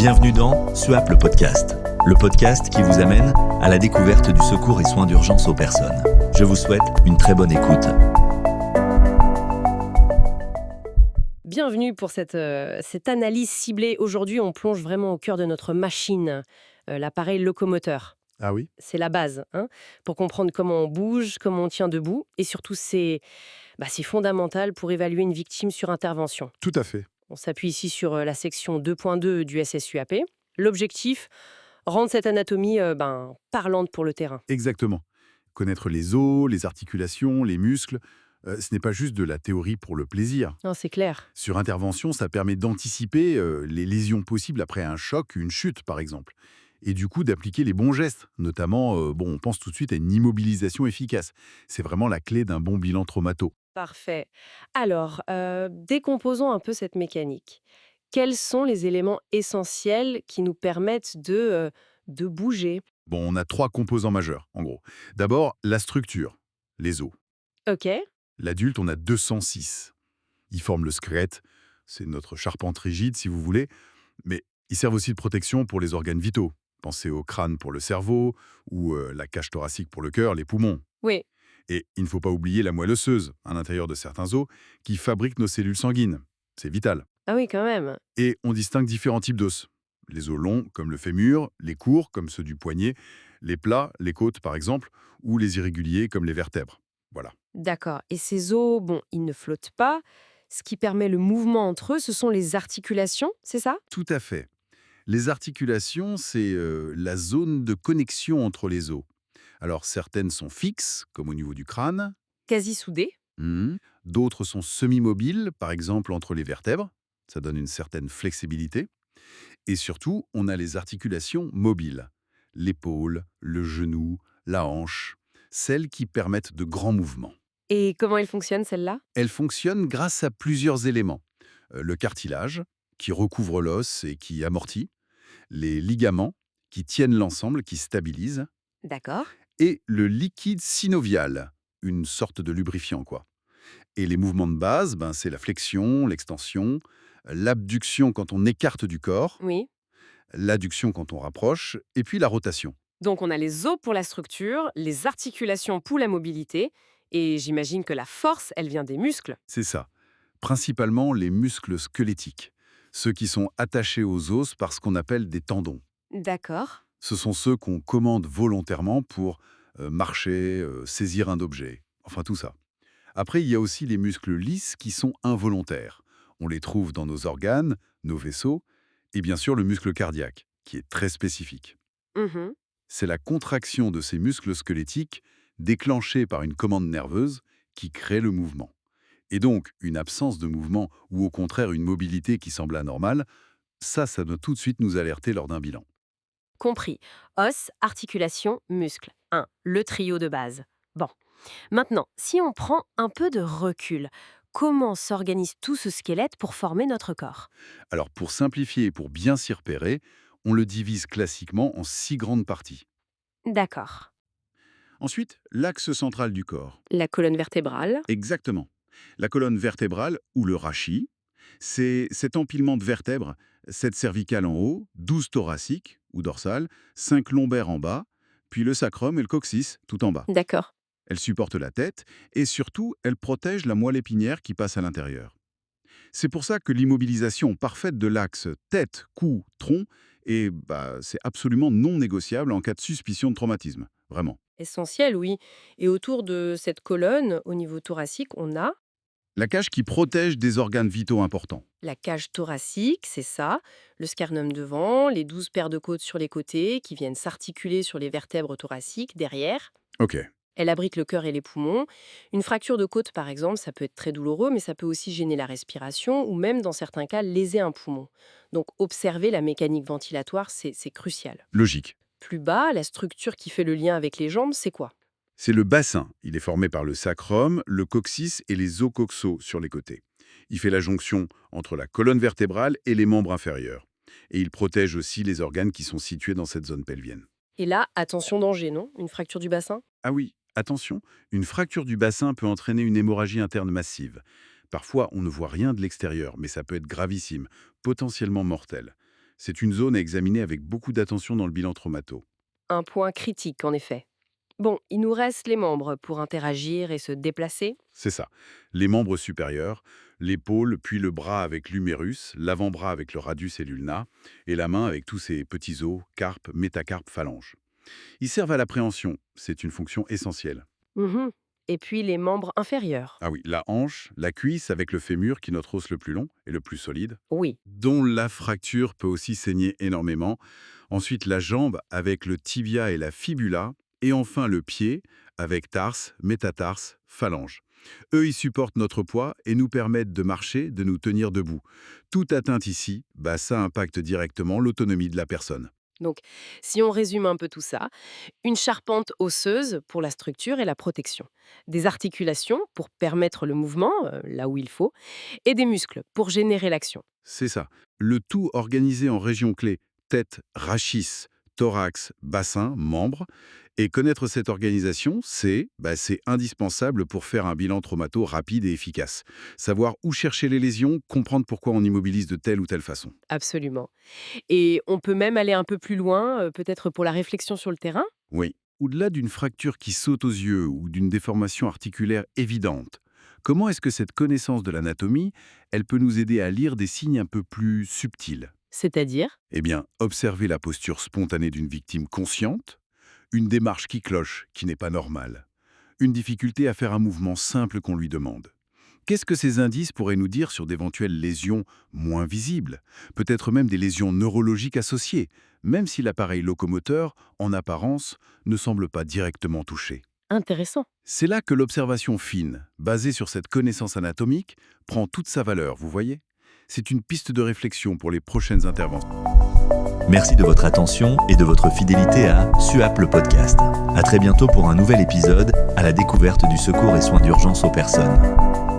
Bienvenue dans SUAP le podcast qui vous amène à la découverte du secours et soins d'urgence aux personnes. Je vous souhaite une très bonne écoute. Bienvenue pour cette analyse ciblée. Aujourd'hui, on plonge vraiment au cœur de notre machine, l'appareil locomoteur. Ah oui? C'est la base, hein, pour comprendre comment on bouge, comment on tient debout. Et surtout, c'est fondamental pour évaluer une victime sur intervention. Tout à fait. On s'appuie ici sur la section 2.2 du SSUAP. L'objectif, rendre cette anatomie parlante pour le terrain. Exactement. Connaître les os, les articulations, les muscles, ce n'est pas juste de la théorie pour le plaisir. Non, c'est clair. Sur intervention, ça permet d'anticiper les lésions possibles après un choc, une chute par exemple. Et du coup, d'appliquer les bons gestes. Notamment, on pense tout de suite à une immobilisation efficace. C'est vraiment la clé d'un bon bilan traumato. Parfait. Alors, décomposons un peu cette mécanique. Quels sont les éléments essentiels qui nous permettent de bouger? Bon, on a 3 composants majeurs, en gros. D'abord, la structure, les os. Ok, L'adulte, on a 206. Ils forment le squelette, c'est notre charpente rigide si vous voulez, mais ils servent aussi de protection pour les organes vitaux. Pensez au crâne pour le cerveau, ou la cage thoracique pour le cœur, les poumons. oui. Et il ne faut pas oublier la moelle osseuse, à l'intérieur de certains os, qui fabrique nos cellules sanguines. C'est vital. Ah oui, quand même. Et on distingue différents types d'os. Les os longs, comme le fémur, les courts, comme ceux du poignet, les plats, les côtes par exemple, ou les irréguliers, comme les vertèbres. Voilà. D'accord. Et ces os, ils ne flottent pas. Ce qui permet le mouvement entre eux, ce sont les articulations, c'est ça? Tout à fait. Les articulations, c'est la zone de connexion entre les os. Alors certaines sont fixes, comme au niveau du crâne. Quasi soudés. Mhm. D'autres sont semi-mobiles, par exemple entre les vertèbres. Ça donne une certaine flexibilité. Et surtout, on a les articulations mobiles. L'épaule, le genou, la hanche. Celles qui permettent de grands mouvements. Et comment ils fonctionnent, celles-là? Elles fonctionnent grâce à plusieurs éléments. Le cartilage, qui recouvre l'os et qui amortit. Les ligaments, qui tiennent l'ensemble, qui stabilisent. D'accord. Et le liquide synovial, une sorte de lubrifiant, quoi. Et les mouvements de base, c'est la flexion, l'extension, l'abduction quand on écarte du corps, Oui. l'adduction quand on rapproche, et puis la rotation. Donc on a les os pour la structure, les articulations pour la mobilité, et j'imagine que la force, elle vient des muscles. C'est ça. Principalement les muscles squelettiques, ceux qui sont attachés aux os par ce qu'on appelle des tendons. D'accord. Ce sont ceux qu'on commande volontairement pour marcher, saisir un objet, enfin tout ça. Après, il y a aussi les muscles lisses qui sont involontaires. On les trouve dans nos organes, nos vaisseaux, et bien sûr le muscle cardiaque, qui est très spécifique. Mhm. C'est la contraction de ces muscles squelettiques, déclenchée par une commande nerveuse, qui crée le mouvement. Et donc, une absence de mouvement, ou au contraire une mobilité qui semble anormale, ça doit tout de suite nous alerter lors d'un bilan. Compris. Os, articulation, muscle. 1. Le trio de base. Bon. Maintenant, si on prend un peu de recul, comment s'organise tout ce squelette pour former notre corps? Alors, pour simplifier et pour bien s'y repérer, on le divise classiquement en 6 grandes parties. D'accord. Ensuite, l'axe central du corps. La colonne vertébrale. Exactement. La colonne vertébrale, ou le rachis, c'est cet empilement de vertèbres, 7 cervicales en haut, 12 thoraciques, ou dorsales, 5 lombaires en bas, puis le sacrum et le coccyx, tout en bas. D'accord. Elle supporte la tête, et surtout, elle protège la moelle épinière qui passe à l'intérieur. C'est pour ça que l'immobilisation parfaite de l'axe tête, cou, tronc, c'est absolument non négociable en cas de suspicion de traumatisme. Vraiment. Essentiel, oui. Et autour de cette colonne, au niveau thoracique, on a La cage qui protège des organes vitaux importants. la cage thoracique, c'est ça, le sternum devant, les 12 paires de côtes sur les côtés qui viennent s'articuler sur les vertèbres thoraciques derrière. Ok. Elle abrite le cœur et les poumons. Une fracture de côte, par exemple, ça peut être très douloureux, mais ça peut aussi gêner la respiration ou même, dans certains cas, léser un poumon. Donc, observer la mécanique ventilatoire, c'est crucial. Logique. Plus bas, la structure qui fait le lien avec les jambes, c'est quoi? C'est le bassin. Il est formé par le sacrum, le coccyx et les os coxaux sur les côtés. Il fait la jonction entre la colonne vertébrale et les membres inférieurs. Et il protège aussi les organes qui sont situés dans cette zone pelvienne. Et là, attention danger, non? Une fracture du bassin? Ah oui, attention, une fracture du bassin peut entraîner une hémorragie interne massive. Parfois, on ne voit rien de l'extérieur, mais ça peut être gravissime, potentiellement mortel. C'est une zone à examiner avec beaucoup d'attention dans le bilan traumato. Un point critique, en effet. Bon, il nous reste les membres pour interagir et se déplacer. C'est ça. Les membres supérieurs, l'épaule, puis le bras avec l'humérus, l'avant-bras avec le radius et l'ulna, et la main avec tous ses petits os, carpes, métacarpes, phalanges. Ils servent à l'appréhension. C'est une fonction essentielle. Mhm. Et puis les membres inférieurs. Ah oui, la hanche, la cuisse avec le fémur qui est notre os le plus long et le plus solide, Oui, dont la fracture peut aussi saigner énormément. Ensuite, la jambe avec le tibia et la fibula. Et enfin, le pied avec tarse, métatarse, phalange. Eux, ils supportent notre poids et nous permettent de marcher, de nous tenir debout. Toute atteinte ici, ça impacte directement l'autonomie de la personne. donc si on résume un peu tout ça, une charpente osseuse pour la structure et la protection, des articulations pour permettre le mouvement, là où il faut, et des muscles pour générer l'action. C'est ça. Le tout organisé en régions clés, tête, rachis, thorax, bassin, membres. Et connaître cette organisation, c'est indispensable pour faire un bilan traumato rapide et efficace. Savoir où chercher les lésions, comprendre pourquoi on immobilise de telle ou telle façon. Absolument. Et on peut même aller un peu plus loin, peut-être pour la réflexion sur le terrain. Oui. Au-delà d'une fracture qui saute aux yeux ou d'une déformation articulaire évidente, comment est-ce que cette connaissance de l'anatomie, elle peut nous aider à lire des signes un peu plus subtils? C'est-à-dire. Eh bien, observer la posture spontanée d'une victime consciente, une démarche qui cloche, qui n'est pas normale, une difficulté à faire un mouvement simple qu'on lui demande. Qu'est-ce que ces indices pourraient nous dire sur d'éventuelles lésions moins visibles, peut-être même des lésions neurologiques associées, même si l'appareil locomoteur, en apparence, ne semble pas directement touché? Intéressant. C'est là que l'observation fine, basée sur cette connaissance anatomique, prend toute sa valeur, vous voyez? C'est une piste de réflexion pour les prochaines interventions. Merci de votre attention et de votre fidélité à SUAP le podcast. À très bientôt pour un nouvel épisode à la découverte du secours et soins d'urgence aux personnes.